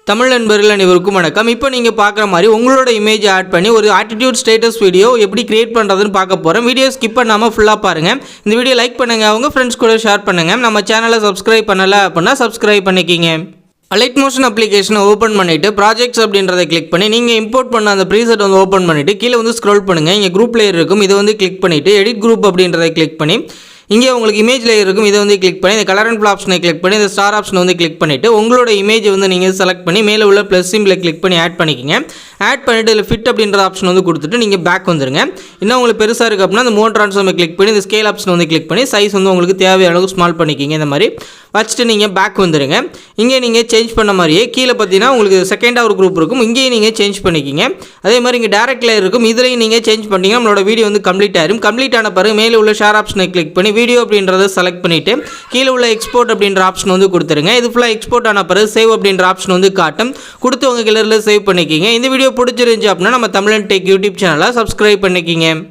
தமிழ் நண்பர்கள் அனைவருக்கும் வணக்கம். இப்போ நீங்கள் பார்க்குற மாதிரி உங்களோட இமேஜ் ஆட் பண்ணி ஒரு ஆட்டிடியூட் ஸ்டேட்டஸ் வீடியோ எப்படி கிரியேட் பண்ணுறதுன்னு பார்க்க போகிறோம். வீடியோ ஸ்கிப் பண்ணாமல் ஃபுல்லாக பாருங்கள். இந்த வீடியோ லைக் பண்ணுங்கள், அவங்க ஃப்ரெண்ட்ஸ் கூட ஷேர் பண்ணுங்கள். நம்ம சேனலை சப்ஸ்கிரைப் பண்ணலை அப்படின்னா சப்ஸ்கிரைப் பண்ணிக்கிங்க. அலைட் மோஷன் அப்ளிகேஷனை ஓப்பன் பண்ணிவிட்டு ப்ராஜெக்ட்ஸ் அப்படின்றத கிளிக் பண்ணி நீங்கள் இம்போர்ட் பண்ண அந்த ப்ரீசெட் வந்து ஓப்பன் பண்ணிவிட்டு கீழே ஸ்க்ரோல் பண்ணுங்கள். இங்கே குரூப் லேயர் இருக்கும், இதை கிளிக் பண்ணிவிட்டு எடிட் குரூப் அப்படின்றத கிளிக் பண்ணி இங்கே உங்களுக்கு இமேஜ் லேயர் இருக்கும், இதை கிளிக் பண்ணி இந்த கலர் அண்ட் ஃபில் ஆப்ஷனை கிளிக் பண்ணி இந்த ஸ்டார் ஆப்ஷனை கிளிக் பண்ணிவிட்டு உங்களோட இமேஜ் நீங்கள் செலக்ட் பண்ணி மேலே உள்ள ப்ளஸ் சிம்பிளை கிளிக் பண்ணி ஆட் பண்ணிக்கிங்க. ஆட் பண்ணிவிட்டு இதில் ஃபிட் அப்படின்ற ஆப்ஷன் கொடுத்துட்டு நீங்கள் பேக் வந்துருங்க. இன்னும் உங்களுக்கு பெருசாக இருக்குது அப்படின்னா அந்த மோட் ட்ரான்ஸ்ஃபார்மை கிளிக் பண்ணி இந்த ஸ்கேல் ஆப்ஷன் கிளிக் பண்ணி சைஸ் உங்களுக்கு தேவையான அளவுக்கு ஸ்மால் பண்ணிக்கிங்க. இந்த மாதிரி வச்சுட்டு நீங்கள் பேக் வந்துடுங்க. இங்கே நீங்கள் சேஞ்ச் பண்ண மாதிரியே கீழே பார்த்தீங்கன்னா உங்களுக்கு செகண்டாக ஒரு குரூப் இருக்கும், இங்கேயும் நீங்கள் சேஞ்ச் பண்ணிக்கிங்க. அதே மாதிரி இங்கே டேரக்ட் லேயர் இருக்கும், இதுலையும் நீங்கள் சேஞ்ச் பண்ணிங்கன்னா நம்மளோட வீடியோ கம்ப்ளீட் ஆயிரும். கம்ப்ளீட் ஆன பிறகு மேலே உள்ள ஷேர் ஆப்ஷனை கிளிக் பண்ணி வீடியோ அப்படின்றத செலக்ட் பண்ணிவிட்டு கீழே உள்ள எக்ஸ்போர்ட் அப்படின்ற ஆப்ஷன் கொடுத்துருங்க. இது ஃபுல்லாக எக்ஸ்போர்ட் ஆன பிறகு சேவ் அப்படின்ற ஆப்ஷன் காட்டும், கொடுத்து உங்கள் கிளரில் சேவ் பண்ணிக்கிங்க. இந்த வீடியோ பிடிச்சிருந்துச்சு அப்படின்னா நம்ம தமிழன் டெக் யூடியூப் சேனலை சப்ஸ்கிரைப் பண்ணிக்கிங்க.